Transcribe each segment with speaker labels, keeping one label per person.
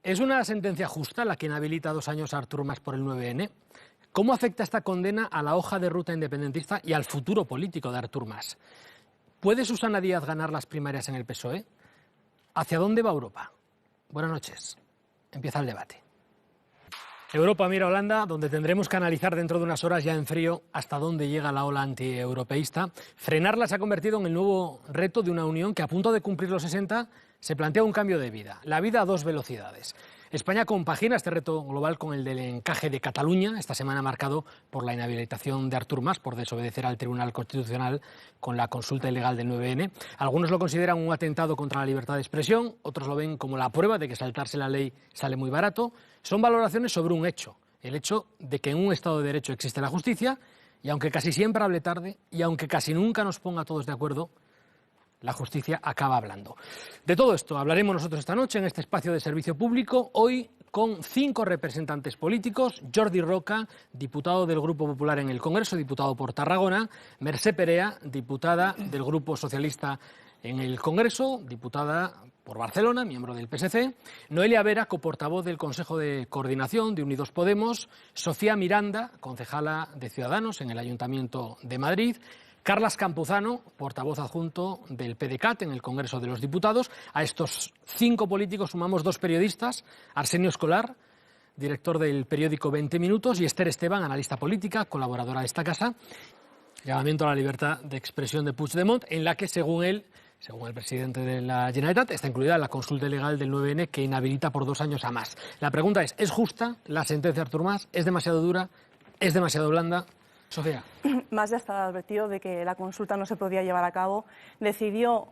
Speaker 1: ¿Es una sentencia justa la que inhabilita 2 años a Artur Mas por el 9N? ¿Cómo afecta esta condena a la hoja de ruta independentista y al futuro político de Artur Mas? ¿Puede Susana Díaz ganar las primarias en el PSOE? ¿Hacia dónde va Europa? Buenas noches. Empieza el debate. Europa mira a Holanda, donde tendremos que analizar dentro de unas horas ya en frío hasta dónde llega la ola antieuropeísta. Frenarla se ha convertido en el nuevo reto de una unión que, a punto de cumplir los 60, se plantea un cambio de vida. La vida a 2 velocidades. España compagina este reto global con el del encaje de Cataluña, esta semana marcado por la inhabilitación de Artur Mas por desobedecer al Tribunal Constitucional con la consulta ilegal del 9N. Algunos lo consideran un atentado contra la libertad de expresión, otros lo ven como la prueba de que saltarse la ley sale muy barato. Son valoraciones sobre un hecho, el hecho de que en un Estado de Derecho existe la justicia, y aunque casi siempre hable tarde, y aunque casi nunca nos ponga a todos de acuerdo, la justicia acaba hablando. De todo esto hablaremos nosotros esta noche en este espacio de servicio público, hoy con 5 representantes políticos: Jordi Roca, diputado del Grupo Popular en el Congreso, diputado por Tarragona; Mercè Perea, diputada del Grupo Socialista en el Congreso, diputada por Barcelona, miembro del PSC; Noelia Vera, coportavoz del Consejo de Coordinación de Unidos Podemos; Sofía Miranda, concejala de Ciudadanos en el Ayuntamiento de Madrid; Carles Campuzano, portavoz adjunto del PDeCAT en el Congreso de los Diputados. A estos 5 políticos sumamos 2 periodistas: Arsenio Escolar, director del periódico 20 Minutos, y Esther Esteban, analista política, colaboradora de esta casa. Llamamiento a la libertad de expresión de Puigdemont, en la que, según el presidente de la Generalitat, está incluida la consulta ilegal del 9N que inhabilita por 2 años a Mas. La pregunta es justa la sentencia de Artur Mas? ¿Es demasiado dura? ¿Es demasiado blanda? Sofía.
Speaker 2: Mas ya estaba advertido de que la consulta no se podía llevar a cabo, decidió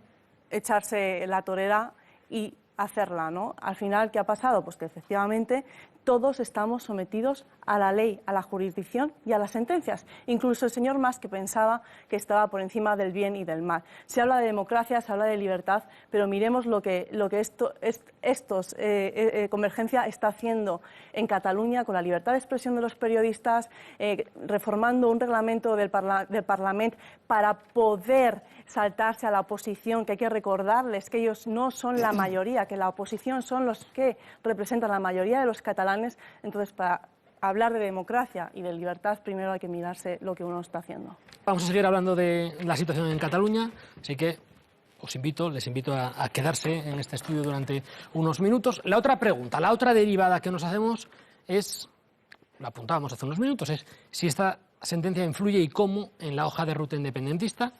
Speaker 2: echarse la torera y hacerla, ¿no? Al final, ¿qué ha pasado? Pues que efectivamente todos estamos sometidos a la ley, a la jurisdicción y a las sentencias. Incluso el señor Mas, que pensaba que estaba por encima del bien y del mal. Se habla de democracia, se habla de libertad, pero miremos lo que Convergencia está haciendo en Cataluña con la libertad de expresión de los periodistas, reformando un reglamento del Parlamento para poder saltarse a la oposición, que hay que recordarles que ellos no son la mayoría, que la oposición son los que representan la mayoría de los catalanes. Entonces, para hablar de democracia y de libertad, primero hay que mirarse lo que uno está haciendo.
Speaker 1: Vamos a seguir hablando de la situación en Cataluña, así que les invito a quedarse en este estudio durante unos minutos. La otra pregunta, la otra derivada que nos hacemos es, lo apuntábamos hace unos minutos, es si esta sentencia influye y cómo en la hoja de ruta independentista.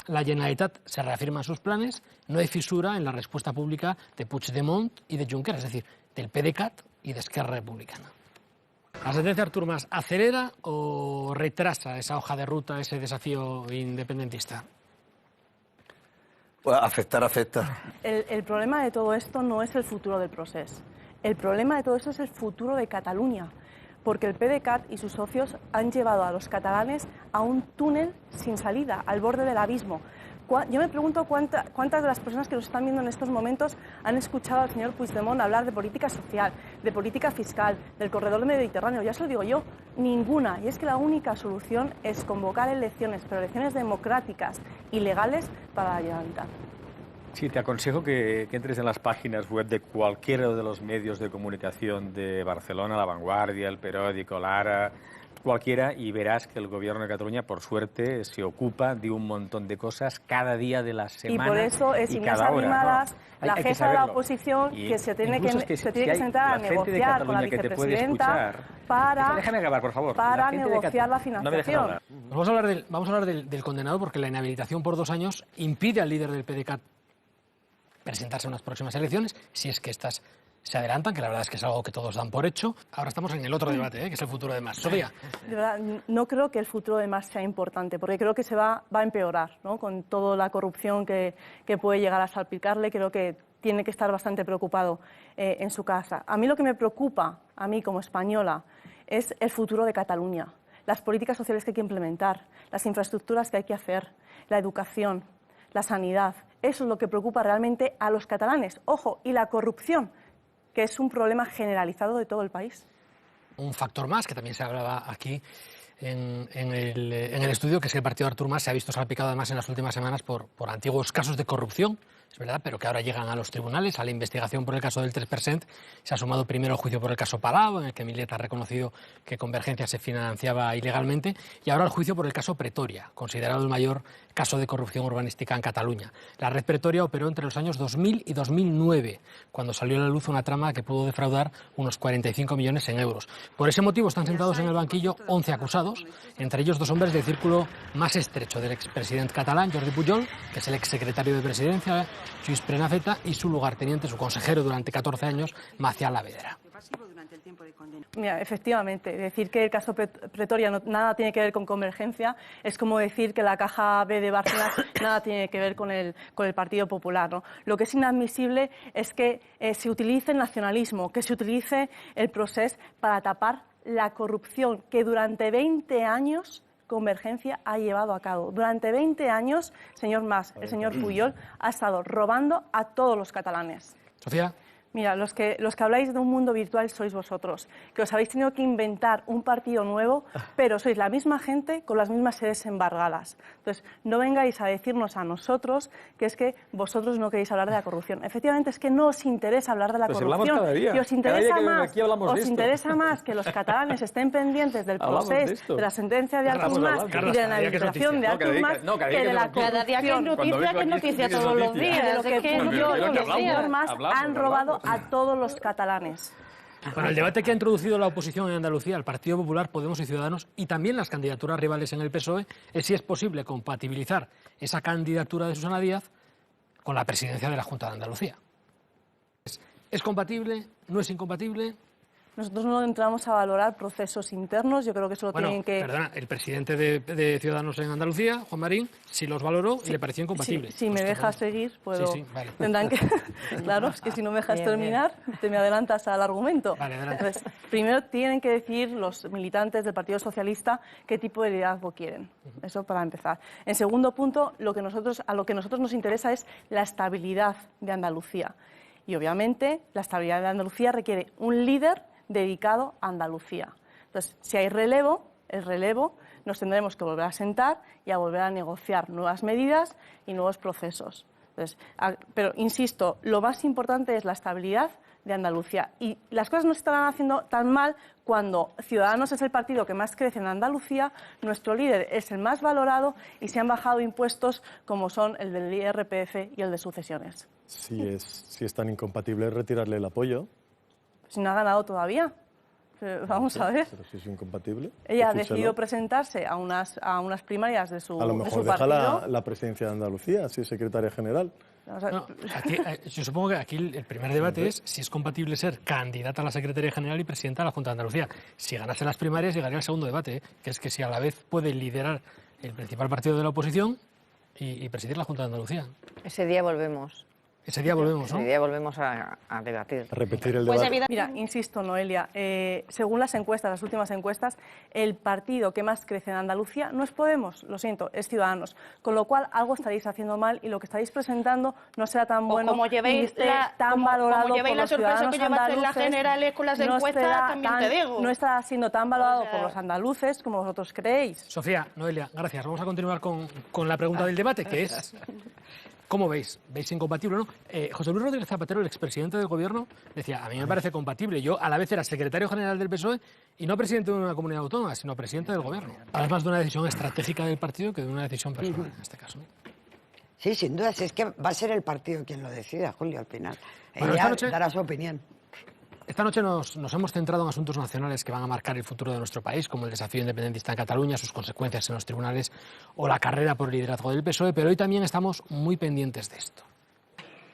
Speaker 1: La Generalitat se reafirma en sus planes, no hay fisura en la respuesta pública de Puigdemont y de Junqueras, es decir, del PDeCAT y de Esquerra Republicana. ¿La sentencia de Artur Mas acelera o retrasa esa hoja de ruta, ese desafío independentista?
Speaker 3: Pues afecta.
Speaker 2: El problema de todo esto no es el futuro del proceso. El problema de todo esto es el futuro de Cataluña, porque el PDeCAT y sus socios han llevado a los catalanes a un túnel sin salida, al borde del abismo. Yo me pregunto cuántas de las personas que nos están viendo en estos momentos han escuchado al señor Puigdemont hablar de política social, de política fiscal, del corredor del Mediterráneo. Ya se lo digo yo, ninguna. Y es que la única solución es convocar elecciones, pero elecciones democráticas y legales para la Generalitat.
Speaker 4: Sí, te aconsejo que entres en las páginas web de cualquiera de los medios de comunicación de Barcelona, La Vanguardia, El Periódico, L'Ara, cualquiera, y verás que el Gobierno de Cataluña, por suerte, se ocupa de un montón de cosas cada día de la semana.
Speaker 2: Y por eso es Inés Arrimadas, la jefa de la oposición, que se tiene que sentar a negociar con la vicepresidenta para negociar la financiación.
Speaker 1: Vamos a hablar del condenado, porque la inhabilitación por 2 años impide al líder del PDeCAT presentarse a unas próximas elecciones, si es que estas se adelantan, que la verdad es que es algo que todos dan por hecho. Ahora estamos en el otro debate, que es el futuro de Mas. Sofía.
Speaker 2: De verdad, no creo que el futuro de Mas sea importante, porque creo que se va a empeorar, ¿no? Con toda la corrupción que puede llegar a salpicarle. Creo que tiene que estar bastante preocupado en su casa. A mí lo que me preocupa, a mí como española, es el futuro de Cataluña, las políticas sociales que hay que implementar, las infraestructuras que hay que hacer, la educación, la sanidad. Eso es lo que preocupa realmente a los catalanes. Ojo, y la corrupción, que es un problema generalizado de todo el país.
Speaker 1: Un factor más, que también se hablaba aquí en el estudio, que es que el partido de Artur Mas se ha visto salpicado además en las últimas semanas por antiguos casos de corrupción, es verdad, pero que ahora llegan a los tribunales, a la investigación por el caso del 3%. Se ha sumado primero el juicio por el caso Palau, en el que Millet ha reconocido que Convergencia se financiaba ilegalmente, y ahora el juicio por el caso Pretoria, considerado el mayor caso de corrupción urbanística en Cataluña. La red Pretoria operó entre los años 2000 y 2009, cuando salió a la luz una trama que pudo defraudar unos 45 millones en euros. Por ese motivo están sentados en el banquillo 11 acusados, entre ellos 2 hombres del círculo más estrecho del expresidente catalán, Jordi Pujol, que es el exsecretario de Presidencia, Lluís Prenafeta, y su lugarteniente, su consejero durante 14 años, Macià Lavedra.
Speaker 2: Mira, efectivamente, decir que el caso Pretoria nada tiene que ver con Convergencia es como decir que la Caja B de Barcelona nada tiene que ver con el Partido Popular, ¿no? Lo que es inadmisible es que se utilice el nacionalismo, que se utilice el procés para tapar la corrupción que durante 20 años Convergencia ha llevado a cabo. Durante 20 años, señor Mas, el señor Pujol ha estado robando a todos los catalanes.
Speaker 1: Sofía.
Speaker 2: Mira, los que habláis de un mundo virtual sois vosotros, que os habéis tenido que inventar un partido nuevo, pero sois la misma gente con las mismas sedes embargadas. Entonces, no vengáis a decirnos a nosotros que es que vosotros no queréis hablar de la corrupción. Efectivamente, es que no os interesa hablar de la corrupción.
Speaker 4: Cada
Speaker 2: y os interesa más que los catalanes estén pendientes del proceso, de la sentencia de Artur Mas y de la inhabilitación de Artur Mas, que de la corrupción.
Speaker 3: Cada día que hay noticia, que es noticia todos los días.
Speaker 2: De lo que Pujol y el señor Mas han robado a todos los catalanes.
Speaker 1: Bueno, el debate que ha introducido la oposición en Andalucía, el Partido Popular, Podemos y Ciudadanos, y también las candidaturas rivales en el PSOE, es si es posible compatibilizar esa candidatura de Susana Díaz con la presidencia de la Junta de Andalucía. ¿Es compatible? ¿No es incompatible?
Speaker 2: Nosotros no entramos a valorar procesos internos, yo creo que eso lo tienen que...
Speaker 1: Perdona, el presidente de Ciudadanos en Andalucía, Juan Marín, sí los valoró y le pareció incompatible.
Speaker 2: Si me dejas seguir, puedo...
Speaker 1: Sí, vale.
Speaker 2: Tendrán que... Claro, es que si no me dejas terminar, te me adelantas al argumento.
Speaker 1: Vale, adelante.
Speaker 2: Entonces, primero tienen que decir los militantes del Partido Socialista qué tipo de liderazgo quieren. Eso para empezar. En segundo punto, a lo que a nosotros nos interesa es la estabilidad de Andalucía. Y obviamente, la estabilidad de Andalucía requiere un líder dedicado a Andalucía. Entonces, si hay relevo, el relevo, nos tendremos que volver a sentar y a volver a negociar nuevas medidas y nuevos procesos. Entonces, pero, insisto, lo más importante es la estabilidad de Andalucía. Y las cosas no se estarán haciendo tan mal cuando Ciudadanos es el partido que más crece en Andalucía, nuestro líder es el más valorado y se han bajado impuestos como son el del IRPF y el de sucesiones.
Speaker 5: Si es tan incompatible, retirarle el apoyo.
Speaker 2: Si no ha ganado todavía. Pero vamos a ver.
Speaker 5: Pero si es incompatible.
Speaker 2: Ella ha decidido presentarse a unas primarias de su partido.
Speaker 5: A lo mejor deja la presidencia de Andalucía, si es secretaria general.
Speaker 2: O sea,
Speaker 1: No, yo supongo que aquí el primer debate es si es compatible ser candidata a la Secretaría General y presidenta de la Junta de Andalucía. Si ganase las primarias, llegaría al segundo debate, que es que si a la vez puede liderar el principal partido de la oposición y presidir la Junta de Andalucía.
Speaker 3: Ese día volvemos.
Speaker 1: Ese día volvemos, ¿no?
Speaker 3: Ese día volvemos a debatir.
Speaker 5: A repetir el
Speaker 3: Pues
Speaker 5: debate.
Speaker 2: mira, insisto, Noelia, según las encuestas, las últimas encuestas, el partido que más crece en Andalucía no es Podemos, lo siento, es Ciudadanos. Con lo cual, algo estaréis haciendo mal y lo que estáis presentando no será tan bueno
Speaker 3: como llevéis
Speaker 2: tan valorado por
Speaker 3: la
Speaker 2: los
Speaker 3: sorpresa que
Speaker 2: ciudadanos
Speaker 3: llevaste en las
Speaker 2: andaluces,
Speaker 3: generales con las encuestas, también te digo.
Speaker 2: No estará siendo tan valorado por los andaluces como vosotros creéis.
Speaker 1: Sofía, Noelia, gracias. Vamos a continuar con la pregunta del debate, que es... ¿Cómo veis? ¿Veis incompatible o no? José Luis Rodríguez Zapatero, el expresidente del Gobierno, decía, a mí me parece compatible. Yo a la vez era secretario general del PSOE y no presidente de una comunidad autónoma, sino presidente del Gobierno. Hablas más de una decisión estratégica del partido que de una decisión personal, en este caso.
Speaker 6: Sí, sin duda, es que va a ser el partido quien lo decida, Julio, al final.
Speaker 1: Bueno,
Speaker 6: Ella
Speaker 1: esta noche...
Speaker 6: dará su opinión.
Speaker 1: Esta noche nos hemos centrado en asuntos nacionales que van a marcar el futuro de nuestro país, como el desafío independentista en Cataluña, sus consecuencias en los tribunales o la carrera por el liderazgo del PSOE, pero hoy también estamos muy pendientes de esto.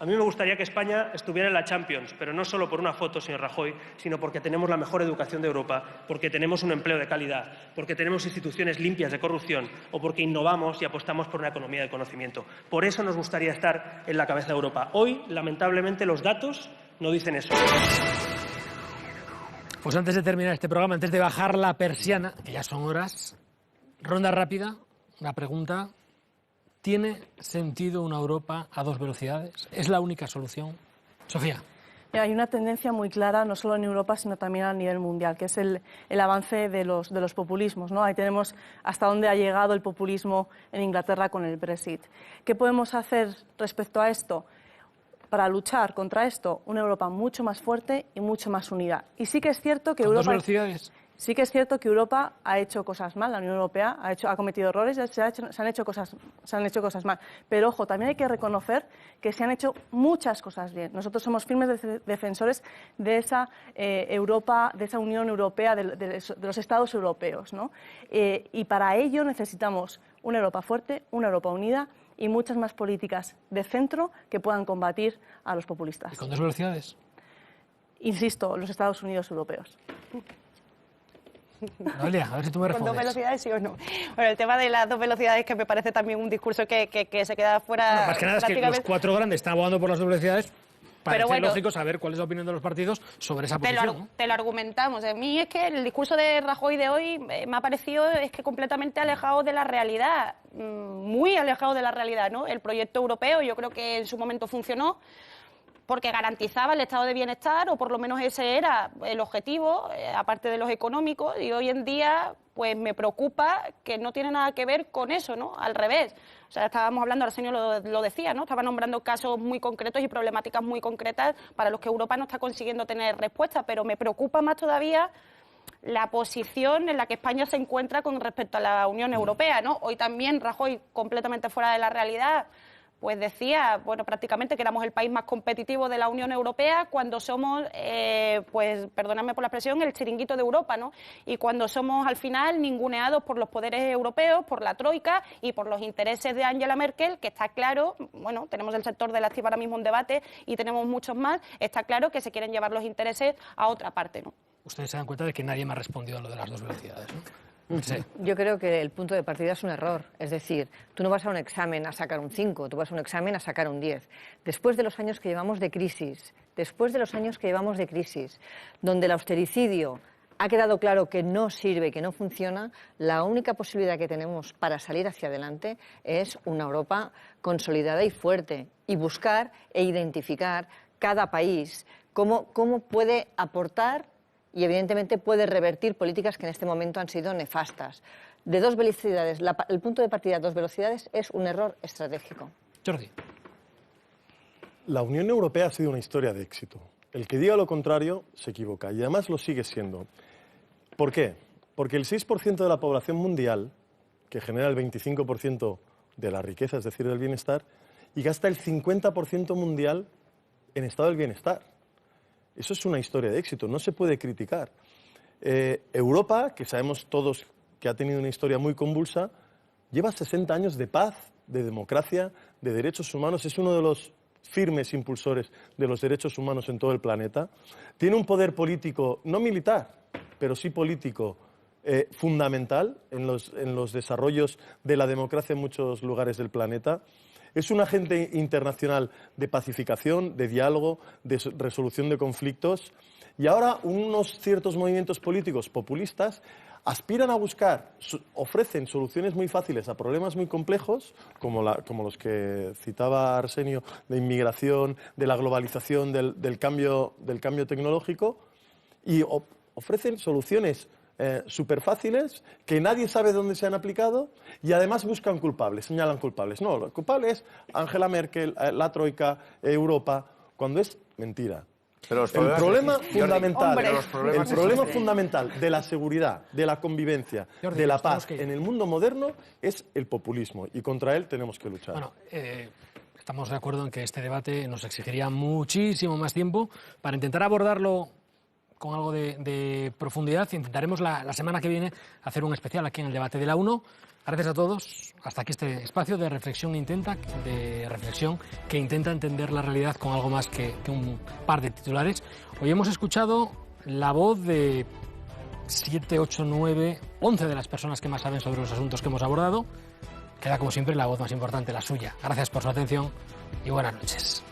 Speaker 7: A mí me gustaría que España estuviera en la Champions, pero no solo por una foto, señor Rajoy, sino porque tenemos la mejor educación de Europa, porque tenemos un empleo de calidad, porque tenemos instituciones limpias de corrupción o porque innovamos y apostamos por una economía del conocimiento. Por eso nos gustaría estar en la cabeza de Europa. Hoy, lamentablemente, los datos no dicen eso.
Speaker 1: Pues antes de terminar este programa, antes de bajar la persiana, que ya son horas, ronda rápida, una pregunta. ¿Tiene sentido una Europa a dos velocidades? ¿Es la única solución? Sofía.
Speaker 2: Hay una tendencia muy clara, no solo en Europa, sino también a nivel mundial, que es el avance de los populismos, ¿no? Ahí tenemos hasta dónde ha llegado el populismo en Inglaterra con el Brexit. ¿Qué podemos hacer respecto a esto? Para luchar contra esto, una Europa mucho más fuerte y mucho más unida. Y sí que es cierto que Europa... Sí que es cierto que Europa ha hecho cosas mal, la Unión Europea ha cometido errores, se han hecho cosas mal. Pero, ojo, también hay que reconocer que se han hecho muchas cosas bien. Nosotros somos firmes defensores de esa Europa, de esa Unión Europea, de los Estados europeos, ¿no? Y para ello necesitamos una Europa fuerte, una Europa unida y muchas más políticas de centro que puedan combatir a los populistas.
Speaker 1: ¿Y con 2 velocidades?
Speaker 2: Insisto, los Estados Unidos europeos.
Speaker 1: Noelia, a ver si tú me respondes.
Speaker 3: ¿Con 2 velocidades sí o no? Bueno, el tema de las 2 velocidades que me parece también un discurso que se queda fuera.
Speaker 1: Bueno, más que nada es que los 4 grandes están abogando por las 2 velocidades. Parece
Speaker 3: bueno,
Speaker 1: lógico saber cuál es la opinión de los partidos sobre esa posición, ¿no?
Speaker 3: Te lo argumentamos. A mí es que el discurso de Rajoy de hoy me ha parecido completamente alejado de la realidad, muy alejado de la realidad, ¿no? El proyecto europeo yo creo que en su momento funcionó porque garantizaba el estado de bienestar, o por lo menos ese era el objetivo, aparte de los económicos, y hoy en día pues me preocupa que no tiene nada que ver con eso, ¿no? Al revés. O sea, estábamos hablando, Arsenio lo decía, ¿no? Estaba nombrando casos muy concretos y problemáticas muy concretas para los que Europa no está consiguiendo tener respuesta, pero me preocupa más todavía la posición en la que España se encuentra con respecto a la Unión Europea, ¿no? Hoy también Rajoy, completamente fuera de la realidad, pues decía, bueno, prácticamente que éramos el país más competitivo de la Unión Europea cuando somos, pues, perdóname por la expresión, el chiringuito de Europa, ¿no? Y cuando somos, al final, ninguneados por los poderes europeos, por la Troika y por los intereses de Angela Merkel, que está claro, bueno, tenemos el sector del activo ahora mismo en debate y tenemos muchos más, está claro que se quieren llevar los intereses a otra parte, ¿no?
Speaker 1: Ustedes se dan cuenta de que nadie me ha respondido a lo de las 2 velocidades, ¿no? Sí.
Speaker 8: Yo creo que el punto de partida es un error. Es decir, tú no vas a un examen a sacar un 5, tú vas a un examen a sacar un 10. Después de los años que llevamos de crisis, donde el austericidio ha quedado claro que no sirve, que no funciona, la única posibilidad que tenemos para salir hacia adelante es una Europa consolidada y fuerte, y buscar e identificar cada país cómo puede aportar y evidentemente puede revertir políticas que en este momento han sido nefastas. De 2 velocidades, el punto de partida de 2 velocidades es un error estratégico.
Speaker 1: Jordi.
Speaker 5: La Unión Europea ha sido una historia de éxito. El que diga lo contrario se equivoca, y además lo sigue siendo. ¿Por qué? Porque el 6% de la población mundial, que genera el 25% de la riqueza, es decir, del bienestar, y gasta el 50% mundial en estado del bienestar. Eso es una historia de éxito, no se puede criticar. Europa, que sabemos todos que ha tenido una historia muy convulsa, lleva 60 años de paz, de democracia, de derechos humanos. Es uno de los firmes impulsores de los derechos humanos en todo el planeta. Tiene un poder político, no militar, pero sí político, fundamental en los desarrollos de la democracia en muchos lugares del planeta. Es un agente internacional de pacificación, de diálogo, de resolución de conflictos. Y ahora unos ciertos movimientos políticos populistas aspiran a buscar, ofrecen soluciones muy fáciles a problemas muy complejos, como los que citaba Arsenio, de inmigración, de la globalización, del cambio tecnológico, y ofrecen soluciones súper fáciles, que nadie sabe dónde se han aplicado, y además buscan culpables, señalan culpables. No, lo culpable es Angela Merkel, la Troika, Europa, cuando es mentira.
Speaker 9: Pero el
Speaker 5: problema fundamental de la seguridad, de la convivencia, de la paz en el mundo moderno es el populismo, y contra él tenemos que luchar.
Speaker 1: Bueno, estamos de acuerdo en que este debate nos exigiría muchísimo más tiempo para intentar abordarlo con algo de profundidad. Intentaremos la semana que viene hacer un especial aquí en el debate de la 1. Gracias a todos. Hasta aquí este espacio de reflexión que intenta entender la realidad con algo más que un par de titulares. Hoy hemos escuchado la voz de 7, 8, 9, 11 de las personas que más saben sobre los asuntos que hemos abordado. Queda como siempre la voz más importante, la suya. Gracias por su atención y buenas noches.